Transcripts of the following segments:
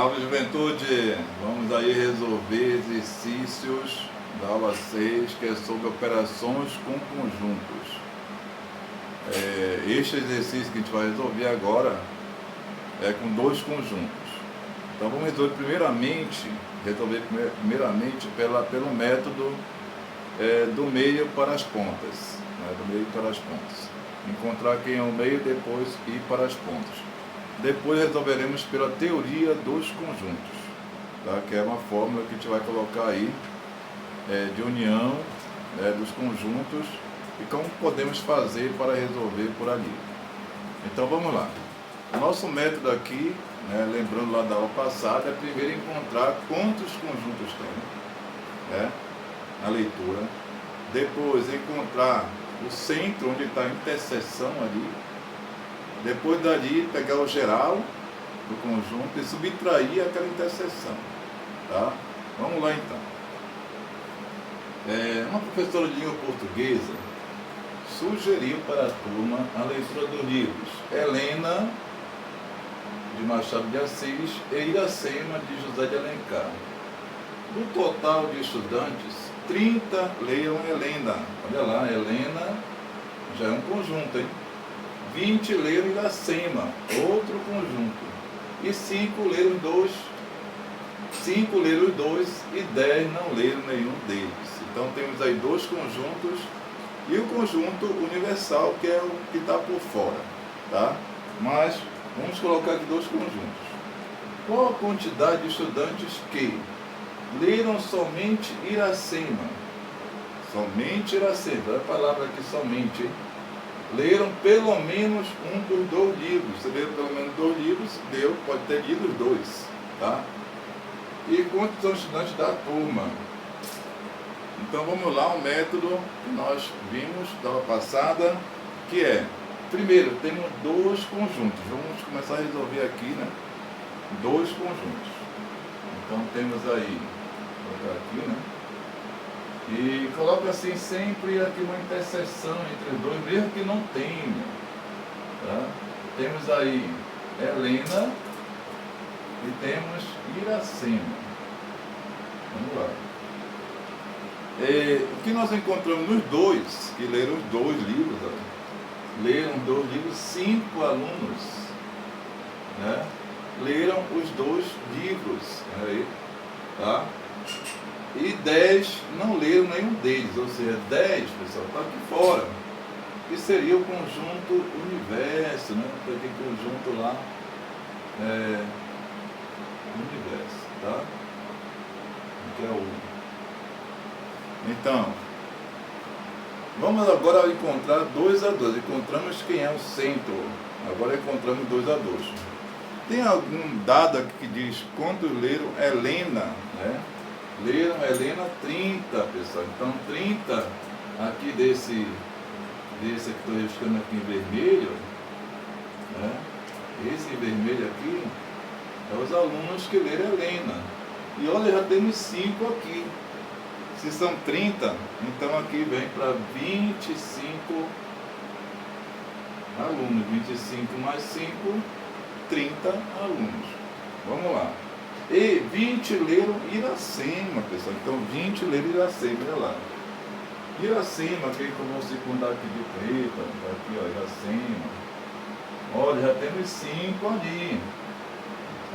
Salve, juventude! Vamos aí resolver exercícios da aula 6, que é sobre operações com conjuntos. Este exercício que a gente vai resolver agora é com dois conjuntos. Então vamos resolver primeiramente pelo método do meio para as pontas. Né? Do meio para as pontas. Encontrar quem é o meio, depois ir para as pontas. Depois resolveremos pela teoria dos conjuntos, tá? Que é uma fórmula que a gente vai colocar aí de união dos conjuntos e como podemos fazer para resolver por ali. Então vamos lá. O nosso método aqui, lembrando lá da aula passada, é primeiro encontrar quantos conjuntos tem na leitura. Depois encontrar o centro onde está a interseção ali. Depois dali, pegar o geral do conjunto e subtrair aquela interseção. Tá? Vamos lá então. Uma professora de língua portuguesa sugeriu para a turma a leitura dos livros Helena, de Machado de Assis, e Iracema, de José de Alencar. Do total de estudantes, 30 leiam Helena. Olha lá, Helena já é um conjunto, hein? 20 leram Iracema, outro conjunto, e 5 leram dois, e 10 não leram nenhum deles. Então temos aí dois conjuntos e o conjunto universal, que é o que está por fora, tá? Mas vamos colocar aqui dois conjuntos. Qual a quantidade de estudantes que leram somente Iracema? Somente Iracema, olha a palavra aqui, somente, hein? Leram pelo menos um dos dois livros. Se leram pelo menos 2 livros, pode ter lido os 2, tá? E quantos são estudantes da turma? Então vamos lá, o método que nós vimos da aula passada, que é, primeiro, temos 2 conjuntos. Vamos começar a resolver aqui, né? 2 conjuntos. Então temos aí, vou colocar aqui, né? E coloca assim sempre aqui uma interseção entre os dois, mesmo que não tenha. Tá? Temos aí Helena e temos Iracema. Vamos lá. O que nós encontramos nos dois, que leram os 2 livros, leram 2 livros, 5 alunos, né? Leram os 2 livros, aí, tá? E 10 não leram nenhum deles, ou seja, 10, pessoal, está aqui fora, que seria o conjunto universo, né? Tem aquele conjunto lá, universo, tá? Que é o. Então, vamos agora encontrar 2 a 2. Encontramos quem é o centro, agora encontramos 2 a 2. Tem algum dado aqui que diz quantos leram Helena, né? Leram Helena 30, pessoal. Então 30 aqui desse que estou riscando aqui em vermelho, né? Esse vermelho aqui é os alunos que leram Helena. E olha, já temos 5 aqui. Se são 30, então aqui vem para 25 alunos. 25 mais 5, 30 alunos. Vamos lá. E 20 leram Iracema, pessoal. Então 20 leram Iracema, olha lá. Iracema, aqui que eu vou secundar aqui de preta, aqui ó, Iracema. Olha, já temos 5 ali.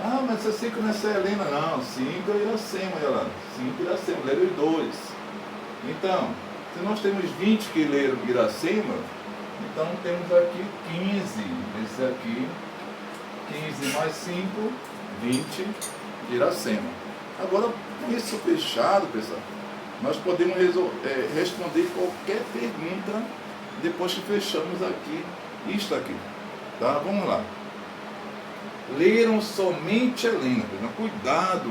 Ah, mas essa 5 não é essa Helena, não. 5 é Iracema, olha lá. 5 Iracema, leram os 2. Então, se nós temos 20 que leram Iracema, então temos aqui 15. Esse aqui, 15 mais 5, 20. Iracema. Agora, com isso fechado, pessoal, nós podemos responder qualquer pergunta depois que fechamos aqui, isto aqui, tá? Vamos lá. Leram somente Helena, pessoal. Cuidado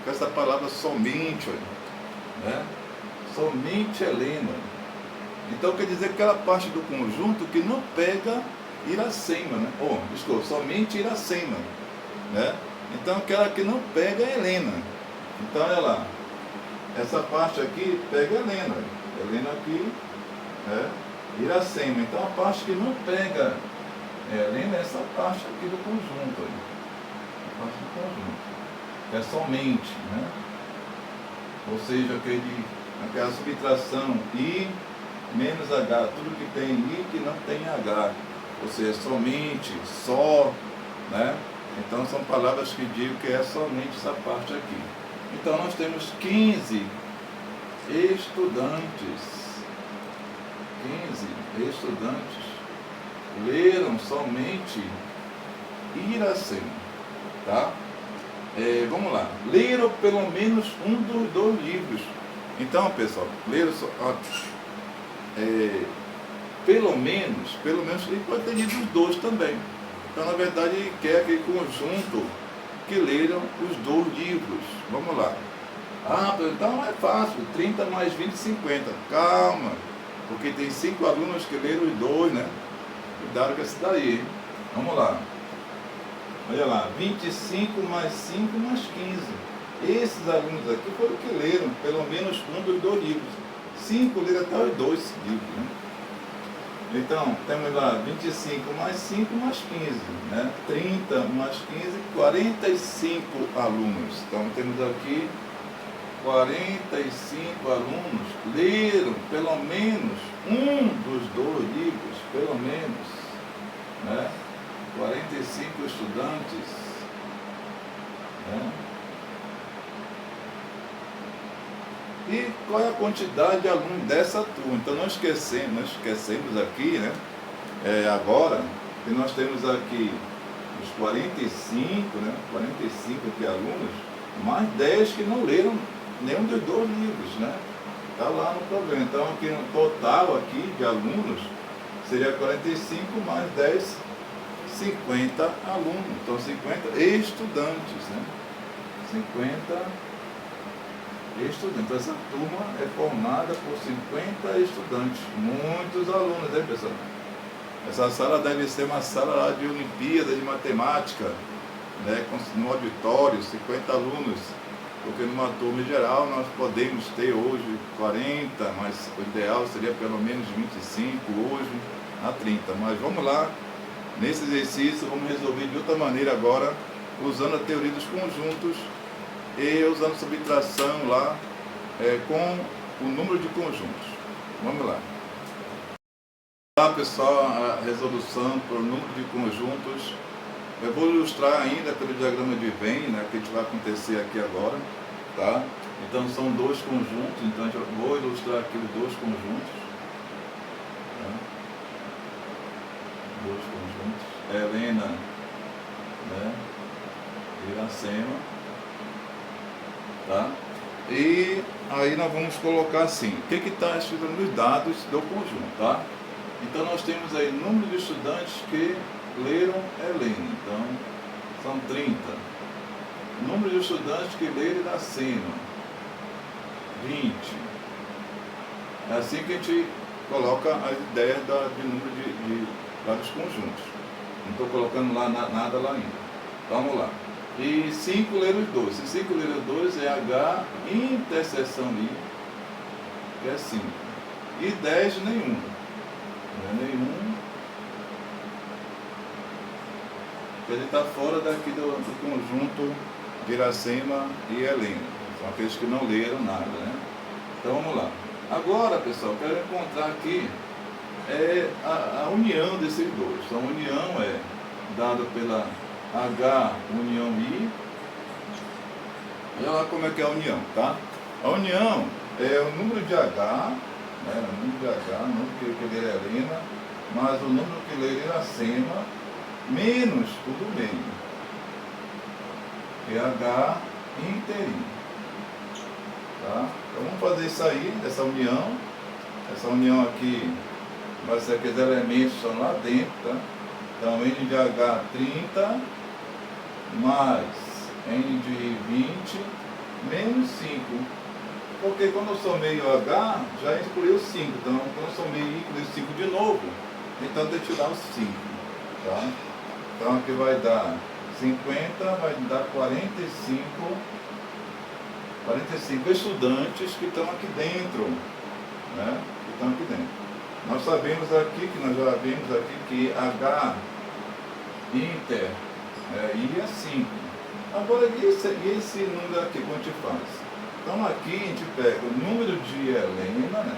com essa palavra somente, né? Somente Helena. Então quer dizer aquela parte do conjunto que não pega Iracema, né? Desculpa, somente Iracema, né? Então aquela que não pega é Helena. Então olha lá, essa parte aqui pega Helena. Helena aqui, Iracema. Então a parte que não pega Helena é essa parte aqui do conjunto. A parte do conjunto. que é somente, né? Ou seja, aquela subtração I menos H, tudo que tem I que não tem H, ou seja, somente, só, né? Então são palavras que digam que é somente essa parte aqui. Então nós temos 15 estudantes. 15 estudantes leram somente Iracema, tá? Vamos lá. Leram pelo menos um dos 2 livros. Então, pessoal, leram pelo menos, ele pode ter lido os 2 também. Então, na verdade, ele quer aquele conjunto que leram os 2 livros. Vamos lá. Então é fácil. 30 mais 20, 50. Calma. Porque tem 5 alunos que leram os 2, né? Cuidado com esse daí, hein? Vamos lá. Olha lá. 25 mais 5 mais 15. Esses alunos aqui foram que leram pelo menos um dos 2 livros. 5 leram até os 2 livros, né? Então, temos lá 25 mais 5 mais 15, né? 30 mais 15, 45 alunos. Então, temos aqui 45 alunos leram pelo menos um dos 2 livros, pelo menos, né? 45 estudantes, né? E qual é a quantidade de alunos dessa turma? Então não esquecemos aqui, né? Agora que nós temos aqui os 45, né? 45 aqui alunos, mais 10 que não leram nenhum dos 2 livros, né? Está lá no problema. Então aqui no total aqui de alunos seria 45 mais 10, 50 alunos. Então 50 estudantes, né? 50 estudantes. Então essa turma é formada por 50 estudantes, muitos alunos, hein, pessoal? Essa sala deve ser uma sala lá de Olimpíada de Matemática, né? No auditório, 50 alunos, porque numa turma em geral nós podemos ter hoje 40, mas o ideal seria pelo menos 25 hoje, a 30. Mas vamos lá, nesse exercício vamos resolver de outra maneira agora, usando a teoria dos conjuntos e usando subtração lá com o número de conjuntos. Vamos lá. Olá pessoal, a resolução por número de conjuntos. Eu vou ilustrar ainda pelo diagrama de Venn, né, que a gente vai acontecer aqui agora, tá? Então são 2 conjuntos, então eu vou ilustrar aqui os 2 conjuntos. Tá? 2 conjuntos. Helena, né? Iracema. Tá? E aí nós vamos colocar assim, o que está escrito nos dados do conjunto, tá? Então nós temos aí número de estudantes que leram Helena, então são 30. Número de estudantes que leram Iracema, 20. É assim que a gente coloca as ideias de número de vários conjuntos. Não estou colocando lá nada lá ainda. Vamos lá. E 5 leram os 2. Se 5 leram os 2 é H interseção I, que é 5. E 10 nenhum. Não é nenhum. Porque ele está fora daqui do conjunto de Iracema e Helena. São aqueles que não leram nada, né? Então vamos lá. Agora, pessoal, quero encontrar aqui a união desses 2. Então a união é dada pela H união I. Olha lá como é que é a união, tá? A união é o número de H, né? O número de H, o número que lê Helena, mais o número que lê Iracema, menos o do meio, que é H inteirinho. Tá? Então vamos fazer isso aí, essa união. Essa união aqui vai ser aqueles elementos que estão lá dentro, tá? Então N de H 30 mais N de 20 menos 5. Porque quando eu somei o H, já incluiu 5. Então quando eu somei I, incluiu 5 de novo. Então tem que tirar os 5. Tá? Então aqui vai dar 50, vai dar 45 estudantes que estão aqui dentro. Né? Que estão aqui dentro. Nós sabemos aqui, que nós já vimos aqui, que H inter I é 5. Agora, e esse número aqui, como a gente faz? Então, aqui a gente pega o número de Helena, né?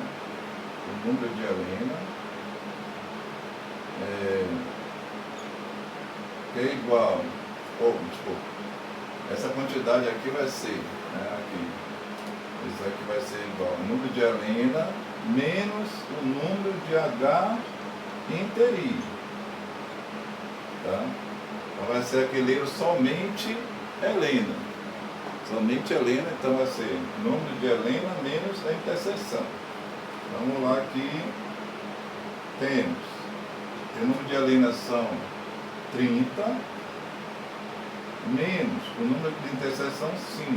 O número de Helena que é igual, desculpa, essa quantidade aqui vai ser, né, aqui, isso aqui vai ser igual ao número de Helena menos o número de H interi, tá? Então vai ser aquele somente Helena, então vai ser número de Helena menos a interseção. Vamos lá, aqui temos, o número de Helena são 30, menos o número de interseção 5.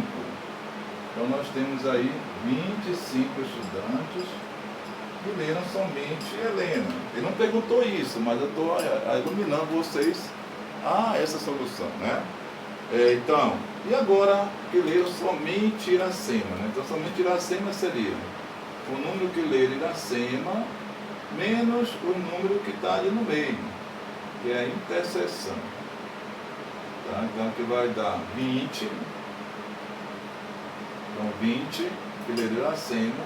Então nós temos aí 25 estudantes que leram somente Helena. Ele não perguntou isso, mas eu estou iluminando vocês a essa solução, né? Então, e agora que leram somente Iracema, né? Então somente Iracema seria o número que leram Iracema menos o número que está ali no meio, que é a interseção. Tá? Então aqui vai dar 20. Então 20 que leram Iracema,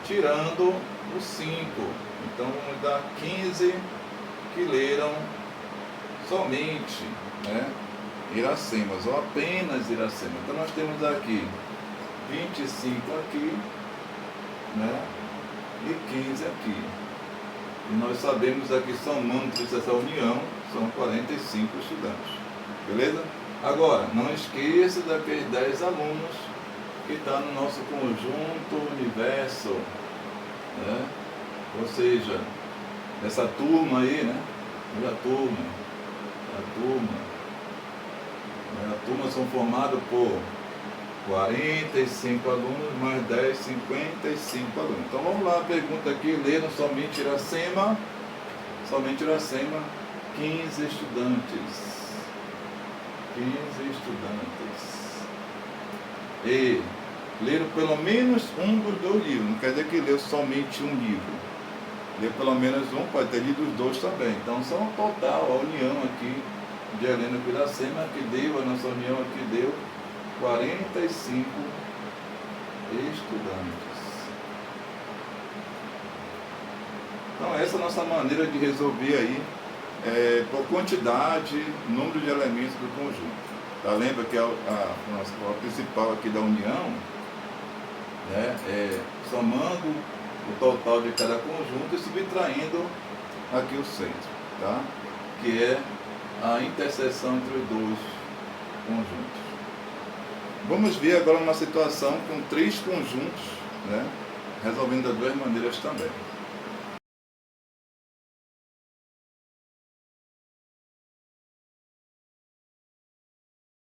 tirando o 5. Então vamos dar 15 que leram somente, né, Iracemas, ou apenas Iracema. Então nós temos aqui 25 aqui, né, e 15 aqui. E nós sabemos aqui, somando essa união, são 45 estudantes. Beleza? Agora, não esqueça daqueles 10 alunos que estão no nosso conjunto universo, né? Ou seja, essa turma aí, né? A turma são formadas por 45 alunos mais 10, 55 alunos. Então vamos lá, a pergunta aqui, leram somente Iracema, 15 estudantes. 15 estudantes. E leram pelo menos um dos 2 livros, não quer dizer que leu somente um livro. Leu pelo menos um, pode ter lido os 2 também. Então são o total, a união aqui de Helena com Iracema, que deu, a nossa união aqui deu 45 estudantes. Então essa é a nossa maneira de resolver aí, por quantidade, número de elementos do conjunto. Tá? Lembra que a principal aqui da união, né, é somando o total de cada conjunto e subtraindo aqui o centro, tá? Que é a interseção entre os 2 conjuntos. Vamos ver agora uma situação com 3 conjuntos, né, resolvendo das 2 maneiras também.